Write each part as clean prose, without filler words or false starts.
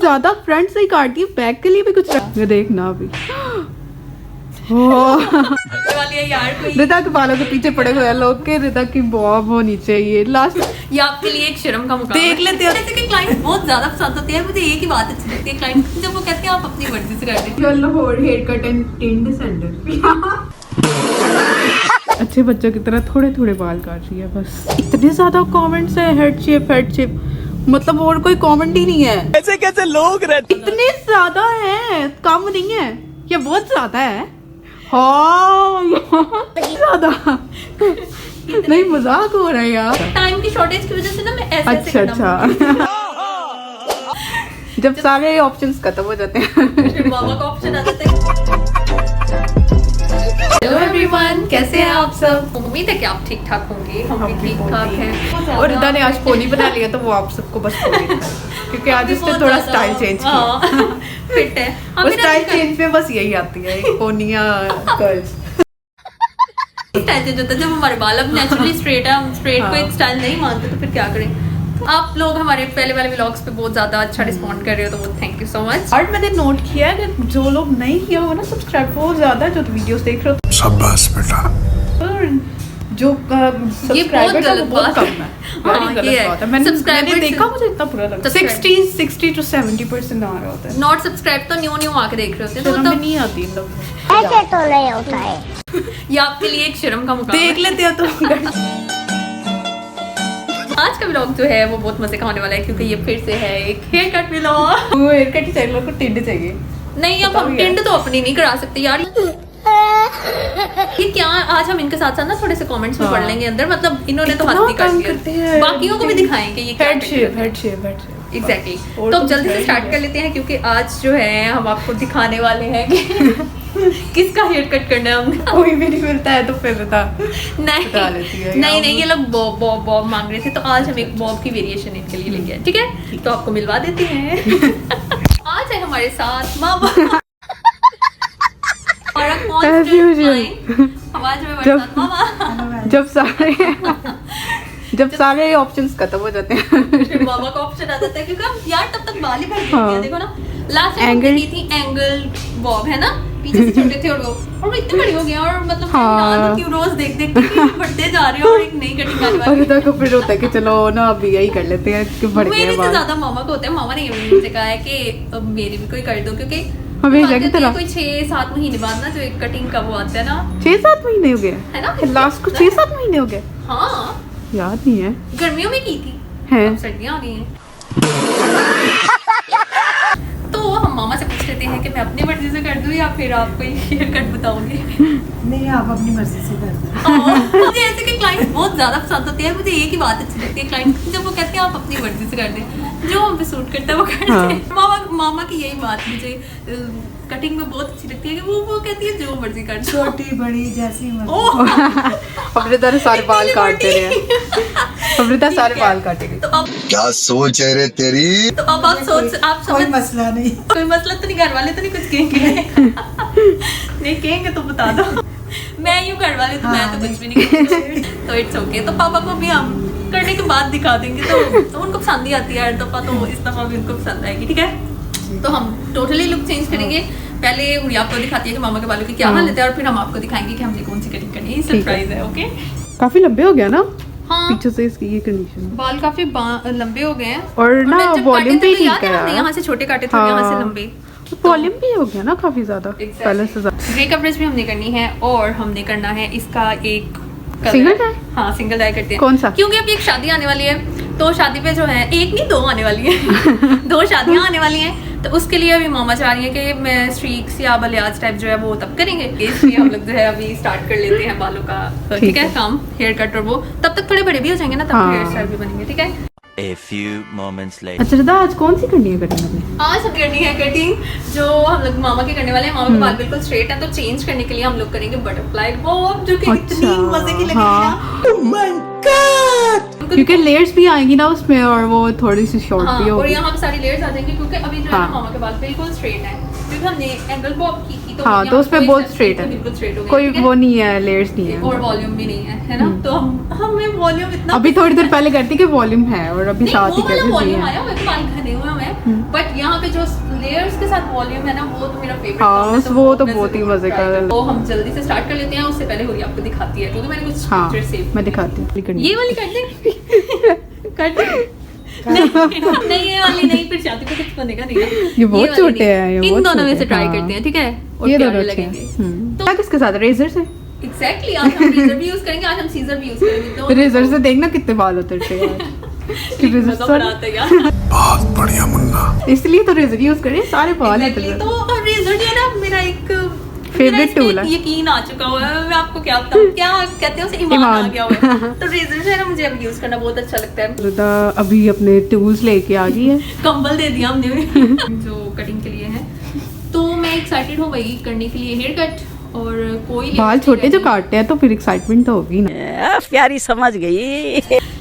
ज्यादा फ्रंट से ही काटती है, बैक के लिए भी कुछ ये देखना अभी। रिदा के बालों के पीछे पड़े हुए लोग के रिदा की बॉब होनी चाहिए लास्ट। ये आपके लिए एक शर्म का मुकाबला देख लेते हो। जैसे कि क्लाइंट बहुत ज्यादा पसंद होते हैं, मुझे एक ही बात अच्छी लगती है क्लाइंट जब वो कहते हैं आप अपनी मर्जी से कर दें। लाहौर हेयर कट एंड टिंड सेंटर। अच्छे बच्चों की तरह थोड़े थोड़े बाल काट रही है बस। इतने ज्यादा कमेंट्स है हेड शेप मतलब और कोई कमेंट ही नहीं है। ऐसे कैसे लोग रहते इतने ज्यादा है, कम नहीं है, ये बहुत ज्यादा है। हाँ ज्यादा नहीं, मजाक हो रहा है यार। टाइम की शॉर्टेज की वजह से ना मैं ऐसे अच्छा जब सारे ऑप्शंस खत्म हो जाते हैं फिर मामा का ऑप्शन आ जाता है। हेलो एवरीवन, कैसे हैं आप सब? उम्मीद है कि आप ठीक ठाक होंगे, हम भी ठीक ठाक हैं। और रिदा ने आज पोनी बना लिया तो वो आप सबको बस पोनी क्योंकि आज इसने थोड़ा स्टाइल चेंज किया। फिट है वो स्टाइल चेंज में बस यही आती है, पोनिया कर्ल्स। स्टाइल चेंज होता है जब हमारे बाल अब नेचुरली स्ट्रेट है, हम स्ट्रेट को एक स्टाइल नहीं मानते तो फिर क्या करें। आप लोग हमारे पहले वाले व्लॉग्स पे बहुत ज्यादा अच्छा रिस्पॉन्ड कर रहे हो तो वो थैंक यू सो मच। और मैंने नोट किया है कि जो लोग नहीं किया हुआ ना सब्सक्राइब बहुत ज्यादा जो वीडियोस देख रहे हो, शाबाश बेटा। और जो सब्सक्राइबर का वो बहुत कम है। हाँ, गलत बात है। मैंने देखा, मुझे इतना बुरा लगा। 60 to 70% आ रहा होता है। नॉट सब्सक्राइब तो न्यू आके देख रहे होते हैं तो शर्म तब नहीं आती इन लोगों को। ऐसे तो नहीं होता है। ये आपके लिए एक शर्म का मुकाबला देख लेते हो तो। आज का व्लॉग जो है वो बहुत मजे का होने वाला है क्योंकि ये फिर से है एक हेयर कट व्लॉग। वो हेयर कट ही चाहिए, लोगों को टिंड चाहिए। नहीं अब हम टिंड तो अपनी नहीं करा सकते यार। ये क्या आज हम इनके साथ साथ ना थोड़े से कमेंट्स में पढ़ लेंगे अंदर, मतलब इन्होंने तो हाथ नहीं काट दिया, बाकियों को भी दिखाएंगे ये हेड शेप एग्जैक्टली। तो अब जल्दी से स्टार्ट कर लेते हैं क्योंकि आज जो है हम आपको दिखाने वाले हैं कि किसका हेयर कट करना है हमने। कोई भी नहीं मिलता है तो फिर बता नहीं ये लोग बॉब मांग रहे थे तो आज हम एक बॉब की वेरिएशन इनके लिए लेके आए, ठीक है? तो आपको मिलवा देते हैं। आज है हमारे साथ मामा। जब सारे ऑप्शंस खत्म हो जाते हैं फिर मामा का ऑप्शन आ जाता है क्योंकि हम यार तब तक बाल ही भर गए। देखो ना लास्ट टाइम हमने की थी एंगल बॉब, है ना? पीछे से छोटे थे और वो इतने बड़े हो गए और मतलब क्यों रोज देख के बढ़ते जा रहे हो और एक नई कटिंग आने वाली है। और फिर होता है कि चलो ना अभी यही कर लेते हैं कि बढ़ गए मेरे से ज्यादा मामा को होता है। मामा ने मुझे कहा है कि अब मेरी भी कोई कर दो क्योंकि हमेशा की तरह कोई 6-7 महीने बाद ना जो एक कटिंग का वो आता है ना। 6-7 महीने हो गए है ना? लास्ट को 6-7 महीने हो गए। हाँ याद नहीं है, गर्मियों में की थी, है सर्दियाँ आ गई हैं। तो हम मामा से पूछ लेते हैं कि मैं अपनी मर्जी से कर दूं या फिर आप कोई हेयर कट बताओगे? नहीं आप अपनी मर्जी से कर दो। मुझे ऐसे कि क्लाइंट बहुत ज्यादा पसंद होते हैं, मुझे एक ही बात अच्छी लगती है क्लाइंट जब वो कहते हैं आप अपनी मर्जी से कर दें, जो हम पे सूट करता है वो करते हैं। मामा की यही बात मुझे कटिंग में बहुत अच्छी लगती है कि वो कहती है जो मर्जी कर दो, छोटी बड़ी जैसी मर्जी। अमृता ने सारे बाल काटते रहे। अमृता सारे बाल काटेगी। तो अब क्या सोच है रे तेरी? तो अब आप कोई समझ मसला नहीं। कोई मसला तो नहीं, घर वाले तो नहीं कुछ कहेंगे? नहीं कहेंगे तो बता दो। मैं यूँ घर वाले तो मैं तो कुछ भी नहीं कहेंगे तो इट्स ओके। तो पापा को भी हम करने के बाद दिखा देंगे तो उनको पसंद ही आती है हर दफा, तो इस दफा भी उनको पसंद आएगी, ठीक है? तो हम टोटली लुक चेंज करेंगे। पहले हुई आपको दिखाती है कि मामा के बालों की क्या हालत है और फिर हम आपको दिखाएंगे कि हमने कौन सी कटिंग करनी है। सरप्राइज है, ओके? काफी लंबे हो गया ना? हाँ पीछे से इसकी ये कंडीशन, बाल काफी लंबे हो गए हैं और ना वॉल्यूम भी ठीक है यार। यहाँ से छोटे काटे थे, यहाँ से लंबे, वॉल्यूम भी हो गया ना काफी ज्यादा पहले से ज्यादा। ग्रे कवरेज भी हमने करनी है और हमने करना है इसका एक सिंगल डाई। हाँ सिंगल डाई करते हैं। कौन सा? क्योंकि अभी एक शादी आने वाली है तो शादी पे जो है एक नहीं 2 आने वाली है। 2 शादियां आने वाली हैं तो उसके लिए अभी मामा चाह रही है कि मैं स्ट्रीक्स या बलियाज टाइप जो है वो तब करेंगे, इसलिए हम लोग जो है अभी स्टार्ट कर लेते हैं बालों का, ठीक है, काम हेयर कट। और वो तब तक थोड़े बड़े भी हो जाएंगे ना, तब हेयर स्टाइल भी बनेंगे, ठीक है? A few moments later. अच्छा दादा आज कौन सी करनी है कटिंग हमें? आज हम करनी है कटिंग जो हम लोग मामा के करने वाले हैं। मामा के बाल बिल्कुल स्ट्रेट है तो चेंज करने के लिए हम लोग करेंगे बटरफ्लाई बॉब, जो कि इतनी मजे की लगेगी ना। Oh my God! क्योंकि लेयर्स भी आएंगी ना उसमें और वो थोड़ी सी शॉर्ट भी और होगी। यहाँ पे सारी लेयर्स आ जाएंगी क्योंकि अभी जो है ना मामा के बाल बिल्कुल स्ट्रेट है क्योंकि हमने एंगल बॉब की थी। हाँ तो उसमें बहुत स्ट्रेट है, बिल्कुल स्ट्रेट हो गया, कोई वो नहीं है, लेयर्स नहीं है और वॉल्यूम भी नहीं है ना? तो हमें वॉल्यूम इतना अभी थोड़ी देर पहले करती कि वॉल्यूम है और अभी साथ ही कर वॉल्यूम आया हुआ है, बाल घने हुए हैं बट यहाँ पे जो लेयर्स के साथ वॉल्यूम है ना वो तो मेरा फेवरेट हाँ, वो तो बहुत ही मजे का है। तो हम जल्दी से स्टार्ट कर लेते हैं, उससे पहले हुई आपको दिखाती है क्योंकि मैंने कुछ हाँ पिक्चर सेव मैं दिखाती हूँ। ये वाली कर दे कर दे नहीं ये वाली नहीं, फिर शादी पे कुछ बनेगा नहीं ना। ये बहुत वाली छोटे नहीं। हैं, ये इन बहुत दोनों में छोटे से ट्राई हैं, करते हैं, ठीक है? और ये प्यारे दोनों अच्छे लगेंगे। हैं। तो क्या किसके साथ, रेजर से? एग्जैक्टली आज हम रेजर भी यूज करेंगे, आज हम सीजर भी यूज करेंगे। तो रेजर से देखना कितने बाल होते थे यार। कि रेजर मजा से बड़ा आता है यार। बहुत बढ़िया मुन्ना। इसलिए तो रेजर यूज करें, सारे बाल होते Exactly, थे। तो रेजर जो है ना मेरा एक Favorite tool है। यकीन आ चुका हुआ है, मैं आपको क्या बताऊं, क्या कहते हैं उसे, ईमान आ ईमान। गया हुआ है। तो रेजर जो है ना मुझे अब यूज करना बहुत अच्छा लगता है। रिदा अभी अपने टूल्स लेके आ गई है। कंबल दे दिया हमने जो कटिंग के लिए है। तो मैं एक्साइटेड हूँ वही करने के लिए, हेयर कट। और कोई बाल छोटे जो काटते हैं तो फिर एक्साइटमेंट तो होगी ना। प्यारी समझ गई।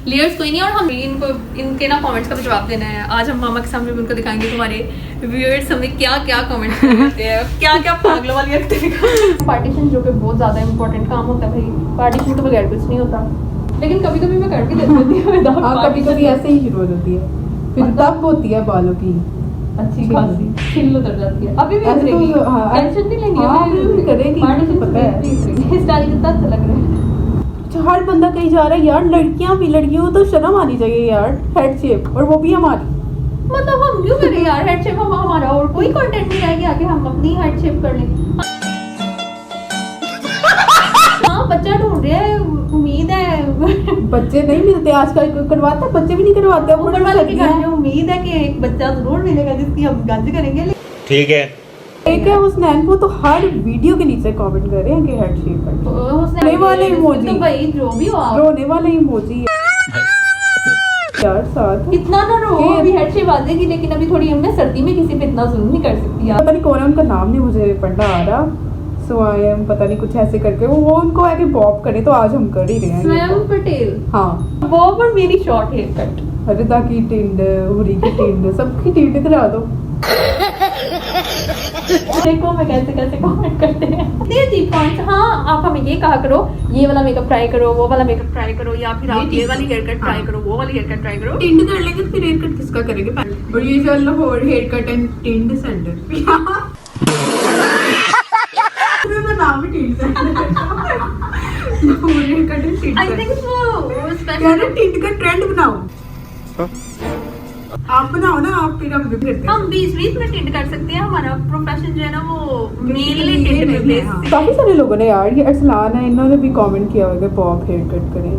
लेयर्स कोई नहीं, और हम इनको इनके ना कमेंट्स का भी जवाब देना है। आज हम मामा के सामने भी उनको दिखाएंगे तुम्हारे व्यूअर्स हमें क्या क्या कमेंट्स करते हैं, क्या क्या पागलों वाली एक्टिविटी। पार्टीशन जो कि बहुत ज़्यादा इंपॉर्टेंट काम होता है भाई, पार्टीशन के बगैर कुछ नहीं होता। लेकिन कभी कभी मैं कर भी देती हूँ। हाँ कभी कभी ऐसे ही शुरू हो जाती है, फिर तब होती है बालों की अच्छी खासी खिल उतर जाती है। अभी भी ऐसे तो उतरेगी, हाँ, टेंशन नहीं लेंगे। हाँ, अभी भी करेगी, पार्टीशन पता है। स्टाइल कितना अच्छा लग रहा है। अच्छा, हर बंदा कहीं जा रहा है यार, लड़कियां भी, लड़कियों को तो शर्म आनी चाहिए यार, हेड शेप, और वो भी हमारी। मतलब हम क्यों करें यार हेड शेप, हम हमारा और कोई कंटेंट नहीं रहेगा आगे, हम अपनी हेड शेप कर लें। हाँ बच्चा ढूंढ रहे हैं, उम्मीद है। बच्चे नहीं मिलते आजकल, कोई करवाता, बच्चे भी नहीं करवाते। अब ऊपर वाले के घर में उम्मीद है कि एक बच्चा जरूर मिलेगा जिसकी हम गंज करेंगे। ठीक है। एक है उस नैन को तो हर वीडियो के नीचे कमेंट कर रहे हैं कि हेड शेप है। उसने रोने वाले इमोजी, तो भाई जो भी हो आप रोने वाले इमोजी यार साथ। इतना ना रो, अभी हेड शेप आ जाएगी, लेकिन अभी थोड़ी मैं सर्दी में किसी पे इतना जुल्म नहीं कर सकती यार। पता नहीं कौन है, उनका नाम नहीं मुझे पढ़ना आ रहा। सो आई एम पता नहीं कुछ ऐसे करके वो उनको है कि बॉब करे, तो आज हम कर ही रहे हैं। स्वयं पटेल, हाँ बॉब और मेरी शॉर्ट हेयर कट। रिदा की टिंड, हुरी की टिंड, सबकी टिंड करा दो। देखो मैं कैसे कैसे कमेंट करते हैं, इतने अजीब पॉइंट्स। हाँ आप हमें ये कहा करो, ये वाला मेकअप ट्राई करो, वो वाला मेकअप ट्राई करो, या फिर आप ये वाली हेयर कट ट्राई करो, वो वाली हेयर कट ट्राई करो। टिंड कर लेंगे तो फिर हेयर कट किसका करेंगे पहले? और ये जो लाहौर हेयर कट एंड टिंड सेंटर, नाम भी टिंड centre. Lahore hair cut and टिंड आई थिंक सेंटर। वो यार स्पेशल टिंड का ट्रेंड बनाओ। आप बनाओ ना, आप फिर हम भी करते हैं। हम 20-20 में टिंट कर सकते हैं। हमारा प्रोफेशन जो है ना वो मेनली टिंट में प्लेस। काफी सारे लोगों ने यार, ये अरसलान है, इन्होंने भी कमेंट किया होगा कि पॉप हेयर कट करें,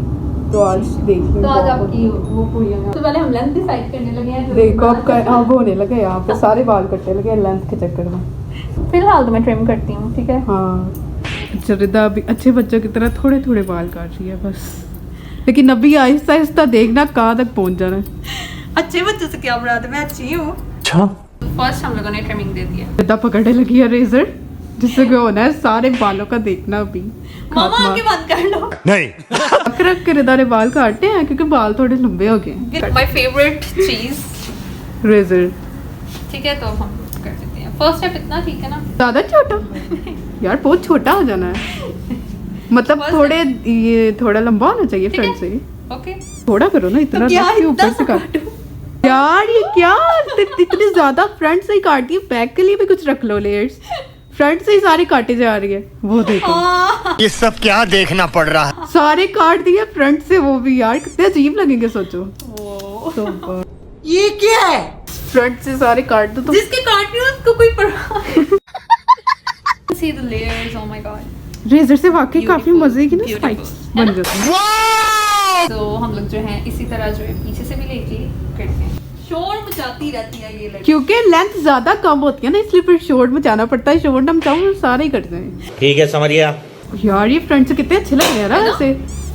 तो आज देखिए। तो आज आपकी वो पूरी होगी। तो पहले हम लेंथ डिसाइड करने लगे हैं। देखो अब अब होने लगे यहाँ पे, सारे बाल कटने लगे लेंथ के चक्कर में। फिलहाल तो मैं ट्रिम करती हूँ, ठीक है। हाँ रिदा अभी अच्छे बच्चों की तरह थोड़े थोड़े बाल काट रही है बस, लेकिन अभी आहिस्ता आहिस्ता देखना कहाँ तक पहुँच जाना है। अच्छे बच्चों से क्या मुराद है, मैं अच्छी हूँ। अच्छा। फर्स्ट हम लोगों ने ट्रिमिंग दे दिया। रिदा पकड़ने लगी है रेजर, जिससे क्या होना है, सारे बालों का देखना अभी। मामा आके बंद कर लो। नहीं। रख रख के रिदा ने बाल काटते हैं क्योंकि बाल थोड़े लंबे हो गए। माय फेवरेट चीज रेजर ठीक है, तो अब हम कर देते हैं। फर्स्ट स्टेप इतना ठीक है ना? ज्यादा छोटा यार, बहुत छोटा हो जाना है, मतलब First थोड़े ये थोड़ा लंबा होना चाहिए ठीक है। फ्रंट से। ओके थोड़ा करो ना, इतना तो क्या रख के इतना ऊपर से सा काट। यार ये क्या इतनी ज्यादा फ्रंट से ही काटती है, बैक के लिए भी कुछ रख लो लेयर्स। फ्रंट से ही सारे काटे जा रही है, वो देखो ये सब क्या देखना पड़ रहा है? सारे काट दिए फ्रंट से, वो भी यार कितने अजीब लगेंगे सोचो। तो ये क्या है? फ्रंट से सारे काट दो तो जिसके काट रही हूँ उसको कोई परवाह। See the layers, oh my god। Razor से वाकई काफी Beautiful, मजे की ना beautiful। स्पाइक्स है बन ना? जाती हैं। तो हम लोग जो है इसी तरह जो है पीछे से भी लेके करते हैं। शोर मचाती रहती है ये लड़की। क्योंकि लेंथ ज्यादा कम होती है ना, इसलिए फिर शॉर्ट मचाना पड़ता है। शॉर्ट हम चाहो सारे ही करते हैं। ठीक है, समझ गया। यार ये फ्रंट से कितने अच्छे लग रहे हैं ना वैसे,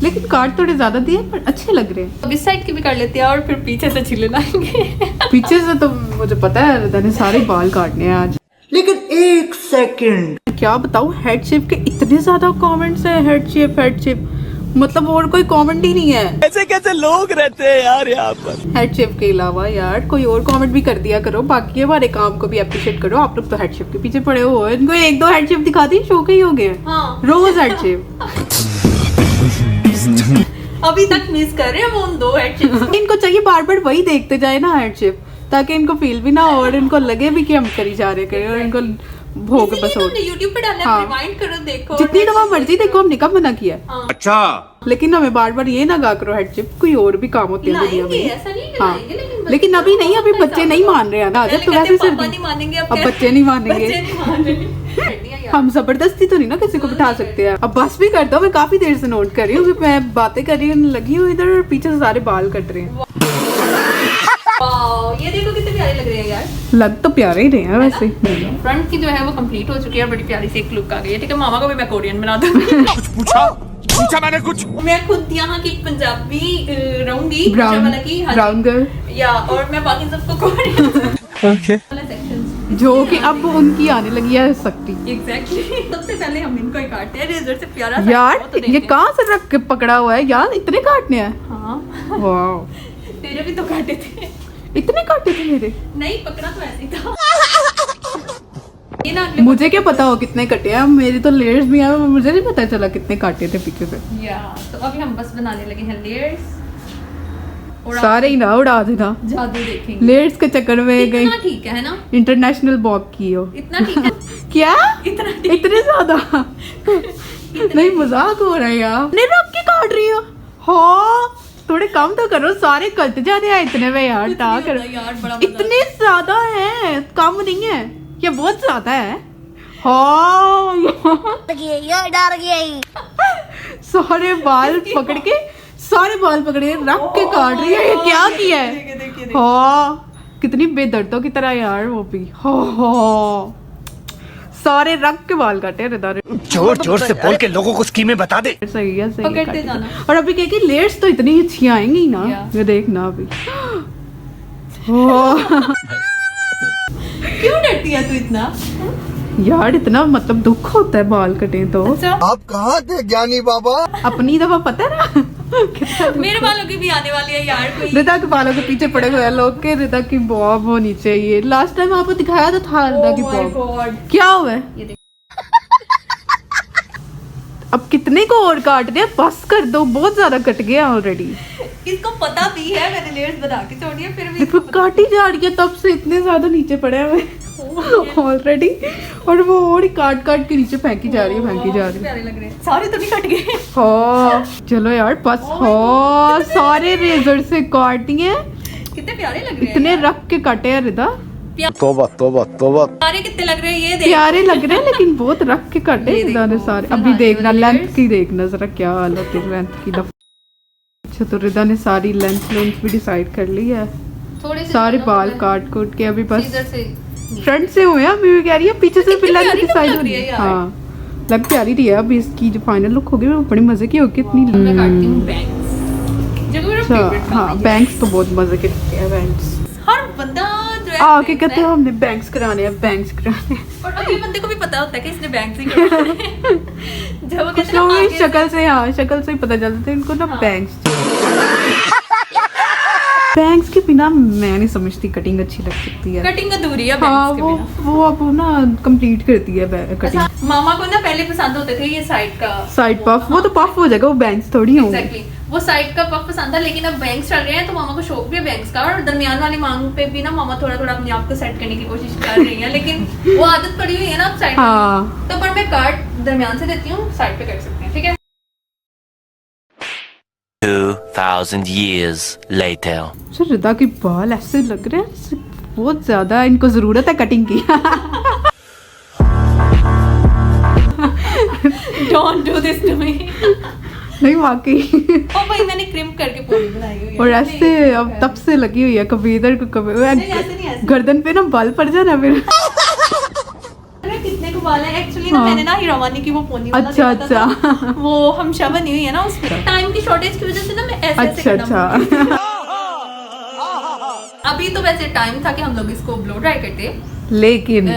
लेकिन काट थोड़े ज्यादा दिए पर अच्छे लग रहे हैं। अब इस साइड की भी कर लेते हैं और फिर पीछे से छिले लाएंगे। पीछे से तो मुझे पता है रिदा ने सारे बाल काटने हैं आज। लेकिन एक सेकंड, क्या बताऊँ, हेड शेप के इतने ज्यादा कमेंट्स हैं, हेड शेप, मतलब और कोई कमेंट ही नहीं है। कैसे कैसे लोग रहते हैं यार यहाँ पर। हेड शेप के अलावा यार कोई और कमेंट भी कर दिया करो, बाकी हमारे काम को भी अप्रिशिएट करो। आप लोग तो हेड शेप के पीछे पड़े हो, इनको एक दो हेड शेप दिखा दी, शो के ही हो गए। हाँ। रोज हेड शेप। अभी तक मिस कर रहे हैं वो उन दो हेड शेप्स। इनको चाहिए बार बार वही देखते जाए ना हेड शेप, ताकि इनको फील भी ना हो और इनको लगे भी कि हम करी जा रहे करें और इनको भोग बस हो। हमने YouTube पे डाला हाँ। है, रिवाइंड करो देखो। जितनी दफा मर्जी देखो, हमने कब मना किया है? हाँ। अच्छा लेकिन हमें बार बार ये ना गा करो हेड चिप, कोई और भी काम होते हैं दुनिया लाएंगे, में। ऐसा नहीं है कि हाँ लाएंगे, लेकिन अभी नहीं, अभी बच्चे नहीं मान रहे हैं ना, पहले जब तो कहते वैसे पापा नहीं सिर्फ मानेंगे, अब बच्चे नहीं मानेंगे। बच्चे नहीं मान रहे। हम जबरदस्ती तो नहीं ना किसी को बिठा सकते हैं। अब बस भी कर दो, मैं काफी देर से नोट कर रही हूँ, मैं बातें कर रही हूँ, लगी हूँ इधर और पीछे से सारे बाल कट रहे हैं। वाओ, ये देखो कितने प्यारे लग रहे हैं यार। लग तो प्यारे ही रहे हैं वैसे। फ्रंट की जो है वो कंप्लीट हो चुकी है, बड़ी प्यारी सी एक लुक आ गई है। ठीक है, मामा को भी मैं कोरियन बना दूंगी। पूछा मैंने कुछ। मैं खुद यहाँ की पंजाबी रहूंगी, ब्राउन वाला की, हाँ जी। ब्राउन गर्ल या और मैं बाकी सबको कोरियन वाला सेक्शन। जो कि अब उनकी आने लगी है शक्ति। एग्जैक्टली। सबसे पहले हम इनको ही काटते हैं, रेजर से प्यारा सा यार तो ये कहाँ से रख के पकड़ा हुआ है यार, इतने काटने हैं? हाँ, वाह, तेरे भी तो काटे थे। इतने काटे थे मेरे? नहीं, पकड़ा तो ऐसे ही था। ये ना मुझे क्या पता हो कितने कटे हैं, मेरे तो लेयर्स भी हैं, मुझे नहीं पता चला कितने काटे थे पीछे से। या तो अभी हम बस बनाने लगे हैं लेयर्स और आप सारे ही ना उड़ा देना, जादू देखेंगे। लेयर्स के चक्कर में गई इतना ठीक है ना? इंटरनेशनल बॉब की हो। इतना ठीक है। क्या इतना ठीक। इतने ज्यादा? नहीं मजाक हो रहा है यार, नहीं रख के काट रही हो। हाँ थोड़े कम तो करो, सारे कट जा रहे हैं इतने में यार, टा कुछ नहीं करो। होता यार, बड़ा मजा इतने ज्यादा है, कम नहीं है, ये बहुत ज्यादा है। हाँ सारे बाल पकड़ के, सारे बाल पकड़ के रख के काट रही है, ये क्या किया है? देखिए, देखिए। हाँ कितनी बेदर्दों की तरह यार वो भी। हाँ सारे रख के बाल काटे रिदा ने। जोर जोर से बोल के लोगों को स्कीमें बता दे। सही है, सही है, पकड़ते काटे जाना। और अभी कह के लेयर्स तो इतनी अच्छी आएंगी ना, Yeah. ये देखना अभी। हाँ। क्यों डरती है तू इतना? यार इतना मतलब दुख होता है बाल कटे तो। अच्छा, आप कहाँ थे ज्ञानी बाबा? अपनी दफा पता है ना कितना दुख। मेरे बालों की भी आने वाली है यार कोई। रिदा के बालों के पीछे पड़े हुए हैं लोग के रिदा की बॉब होनी चाहिए। लास्ट टाइम आपको दिखाया तो था रिदा की Oh my बॉब, God। क्या हुआ है? ये देख। अब कितने को और काट दिया, बस कर दो, बहुत ज्यादा कट गया ऑलरेडी। इसको पता भी है मैंने लेयर्स बना के छोड़ी है, फिर भी देखो काटी जा रही है, तब से इतने ज्यादा नीचे पड़े हुए ऑलरेडी, और वो और ही काट काट के नीचे फेंकी जा रही है, फेंकी जा रही है। प्यारे लग रहे हैं। सारे तो नहीं कट गए। हाँ चलो यार बस। हाँ सारे रेजर से काटिए, कितने प्यारे लग रहे हैं। इतने रख के काटे हैं रिदा, तोबा तोबा तोबा। प्यारे कितने लग रहे हैं, ये देख। प्यारे लग रहे हैं लेकिन बहुत रख के काटे ये रिदा ने देखो, सारे। फिर अभी आने देखना वाले लेंथ layers। की, देखना जरा क्या हालत है लेंथ की। अच्छा तो रिदा ने सारी लेंथ भी डिसाइड कर ली है, थोड़े से सारे लो, बाल मैं काट कूट के अभी बस सीजर से फ्रंट से हुए हैं। अभी भी कह रही है पीछे से कितनी फिर लेंथ प्यारी look डिसाइड लग हो रही रही है है। यार। हाँ लग प्यारी रही है। अभी इसकी जो फाइनल लुक होगी वो बड़ी मजे की होगी इतनी। मैं काटती हूँ बैंक्स, जो मेरा अच्छा फेवरेट था। हाँ बैंक्स तो बहुत मजे के लगते हैं बैंक्स। हर बंदा जो है आके bangs कहते है। हैं हमने बैंक्स कराने हैं, बैंक्स कराने हैं। और अगले बंदे को भी पता होता है कि इसने बैंक्स ही करवाने हैं। जब वो कुछ कहते हैं लोगों ना की आगे शक्ल से, हाँ शक्ल से ही पता चलता है इनको ना हाँ। बैंक्स। बैंक्स के बिना मैं नहीं समझती कटिंग अच्छी लग सकती है। कटिंग अधूरी है हाँ बैंक्स के बिना। वो अब ना कंप्लीट करती है कटिंग। अच्छा, मामा को ना पहले पसंद होते थे ये साइड का साइड पफ, वो तो पफ हो जाएगा, वो बैंक्स थोड़ी होंगे। एग्जैक्टली वो साइड का पफ पसंद था, लेकिन अब बैंक्स चल रहे हैं तो मामा को शौक भी है बैंक्स का। और दरमियान वाली मांग पे भी ना मामा थोड़ा थोड़ा अपने आप को सेट करने की कोशिश कर रही है, लेकिन वो आदत पड़ी हुई है ना अब साइड हाँ तो पर मैं काट दरमियान से देती हूँ, साइड पे कर सकते हैं। ठीक है 2,000 years later. सर रिदा की बाल ऐसे लग रहे हैं बहुत ज्यादा, इनको जरूरत है कटिंग की। Don't do this to me. नहीं वाकई। ओ भाई मैंने क्रिम करके पूरी बनाई हुई है। और ऐसे अब तब से लगी हुई है, कभी इधर को कभी नहीं, ऐसे नहीं, ऐसे। गर्दन पे ना बाल पड़ जाना फिर। अरे कितने को बाल है एक्चुअली ना, हाँ। मैंने ना हीरोवानी की वो पोनी वाला अच्छा देखा था अच्छा ना, वो हमशा बनी हुई है ना, उसमें टाइम की शॉर्टेज की वजह से ना मैं ऐसे अच्छा अच्छा। अभी तो वैसे टाइम था कि हम लोग इसको ब्लो ड्राई करते लेकिन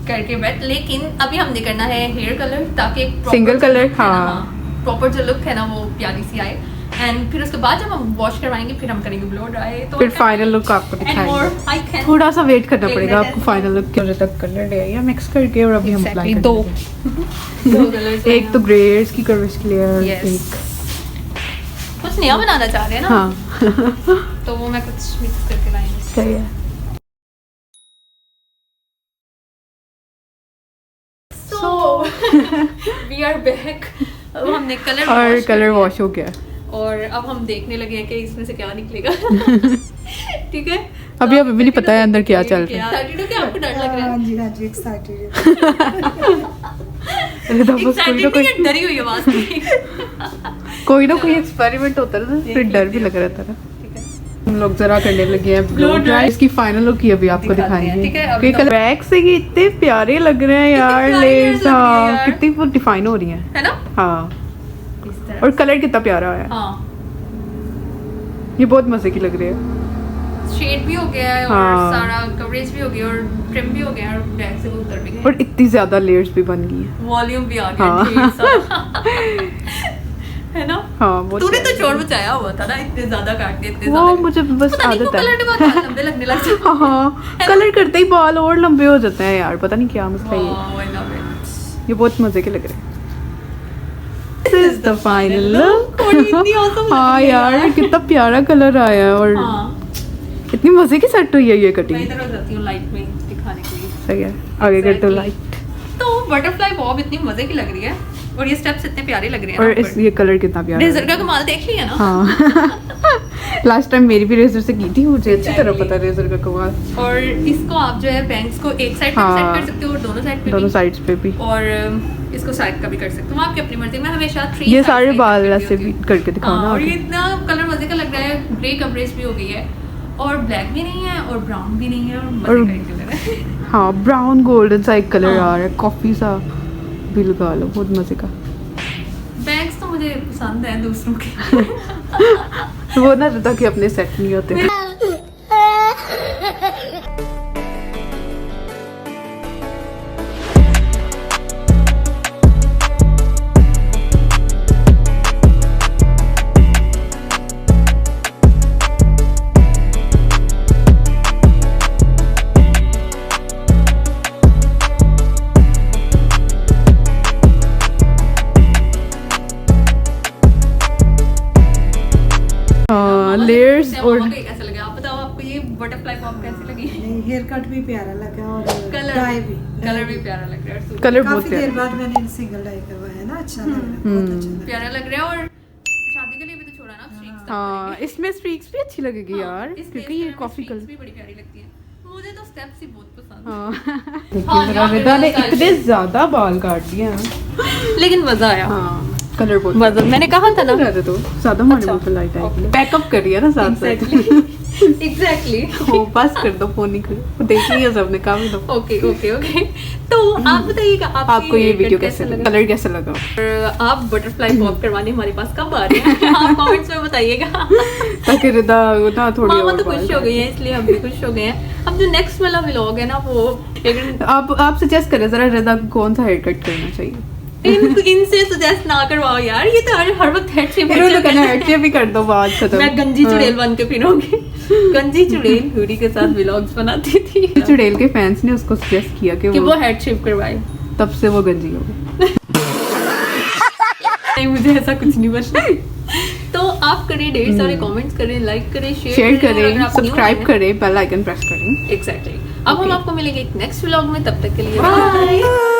करके बैठ, लेकिन अभी हमने करना है हेयर कलर ताकि एक proper Single जो color, look है ना, हाँ। प्रॉपर जो लुक है ना वो प्यारी सी आए। एंड फिर उसके बाद जब हम वॉश करवाएंगे फिर हम करेंगे ब्लो ड्राई, तो फिर फाइनल लुक आपको दिखाएंगे। थोड़ा सा वेट करना एक पड़ेगा मिनट आपको फाइनल लुक के तक कलर ले आइए मिक्स करके, और अभी हम अप्लाई दो करेंगे। एक तो ग्रेड्स की कर्वेज के लिए और Yes. एक कुछ नया बनाना चाह रहे हैं ना, हाँ तो वो मैं कुछ मिक्स करके लाएंगे। सही है। We are back. अब हमने कलर और कलर वॉश हो गया। और अब हम देखने लगे हैं कि इसमें से क्या निकलेगा। ठीक है, अभी हमें भी नहीं पता है अंदर क्या चल रहा है। एक्साइटेड हो क्या? आपको डर लग रहा हाँ है? जी हाँ जी एक्साइटेड रिदा बस एक्साइटेड नहीं है, डरी हुई आवाज की। कोई ना कोई एक्सपेरिमेंट होता है ना, फिर डर भी लग रहा था। हम लोग जरा करने लगे हैं ब्लो ड्राई। इसकी फाइनल लुक ही अभी आपको दिखाते हैं, दिखाएंगे। ठीक है? क्योंकि कलर बैक से ये इतने प्यारे लग रहे हैं यार, प्यारी लेयर्स। layers लग रही है हाँ, यार। कितनी वो डिफाइन हो रही हैं। है ना? हाँ, इस तरह और कलर कितना प्यारा है। हाँ, ये बहुत मजे की लग रही है। शेड भी हो गया है और हाँ। सारा कवरेज भी हो गया और ट्रिम भी हो गया और बैक से वो उतर भी गया। और इतनी ज्यादा लेयर्स भी बन गई हैं। वॉल्यूम भी आ गया। हाँ। ढेर सारा। है ना? हाँ, बहुत तूने तो प्यारी। शोर मचाया हुआ था ना, इतने ज्यादा काट दिए, इतने वो ज्यादा। मुझे बस पता नहीं आदत कलर है। के बाद बाल लंबे लगने लग जाते हैं। हाँ, कलर करते ही बाल और लंबे हो जाते हैं यार, पता नहीं क्या मसला है ये। Wow, I love it. ये बहुत मजे के लग रहे हैं। This is the final look. और ये इतनी awesome लग हाँ रही है यार, कितना प्यारा कलर आया है और हाँ, इतनी मजे की सेट हुई है ये मैं कटिंग। इधर हो जाती हूँ लाइट में दिखाने के लिए। सही है, आगे कर दो Exactly. लाइट। तो बटरफ्लाई बॉब इतनी मजे की लग रही है और ये स्टेप्स इतने प्यारे लग रहे हैं। और इस ये कलर कितना प्यारा रेजर है। का कमाल देख लिया ना। हाँ। लास्ट टाइम मेरी भी रेजर से की थी, मुझे अच्छी तरह Exactly. पता है रेजर का कमाल। और इसको आप जो है बैंग्स को एक साइड पे हाँ। सेट कर सकते हो और दोनों साइड पे दोनों भी। साइड्स पे भी। और इसको साइड का भी कर सकते हो, आपकी अपनी मर्जी। मैं हमेशा 3 ये सारे बाल ऐसे भी करके दिखाओ ना और ये आगे। इतना कलर मजे का लग रहा है। ग्रे कवरेज भी हो गई है और ब्लैक भी नहीं है और ब्राउन भी नहीं है और मजे और- का एक कलर है। हाँ, ब्राउन गोल्डन सा एक कलर हाँ। आ रहा है, कॉफी सा भी लगा लो, बहुत मजे का। बैंग्स तो मुझे पसंद है दूसरों के। वो ना रिदा के अपने सेट नहीं होते। लेयर्स और मामा को ये कैसा लगा? आप बताओ, आपको ये बटरफ्लाई पॉप कैसी लगी? नहीं हेयर कट भी प्यारा लगा और कलर डाई भी कलर भी प्यारा लग रहा है और सूट कलर बहुत काफी देर प्यारा। बाद मैंने सिंगल डाई करवाया ना, अच्छा लग रहा है, बहुत अच्छा लग रहा प्यारा लग रहा है। और शादी के लिए भी तो छोड़ा ना, स्ट्रीक्स हाँ, इसमें स्ट्रीक्स भी अच्छी लगेगी यार, क्योंकि ये कॉफी कलर। भी बड़ी प्यारी लगती है। मुझे तो स्टेप्स ही बहुत पसंद हाँ, हाँ, देखिए यहाँ पे रिदा ने बहुत सारी- इतने ज्यादा बाल काट दिए हैं। है। लेकिन मजा आया। हाँ, कलर बहुत मजा, मैंने कहा था ना। रहते तो ज्यादा हमारे अच्छा, मुंह पे लाइट आएगी। बैकअप करिए ना साथ साथ। एग्जैक्टली। ओ, बस कर दो, फोन नहीं करो, देख लिया सबने, काफी दो। Okay okay okay. तो आप बताइएगा आपको ये वीडियो कैसे लगा? कलर कैसे लगा? और आप बटरफ्लाई पॉप करवाने हमारे पास कब आ रहे हैं? आप कमेंट्स में बताइएगा। ताकि रिदा ना थोड़ी मामा और तो बाल खुश हो गई है, इसलिए हम भी खुश हो गए हैं। अब जो नेक्स्ट वाला व्लॉग है ना, वो आप सजेस्ट करें जरा रिदा को कौन सा हेयर कट करना चाहिए। इनसे सजेस्ट ना करवाओ यार, ये तो हर वक्त हेड शेप फिर उन्होंने कहना हेयर शेप भी कर दो, बाल खत्म। मैं गंजी हाँ। चुड़ैल बन के फिरूंगी। गंजी चुड़ैल हुडी के साथ व्लॉग्स बनाती थी चुड़ैल के फैंस ने उसको सजेस्ट किया कि कि वो वो हेड शेप करवाए। तब से वो गंजी हो गई। नहीं, मुझे ऐसा कुछ नहीं बनना। तो आप करें, ढेर सारे कमेंट्स करें, लाइक करें, शेयर करें, सब्सक्राइब करें, बेल आइकन प्रेस करें। एग्जैक्टली। अब हम Okay. आपको मिलेंगे एक नेक्स्ट व्लॉग में, तब तक के लिए Bye. बाय।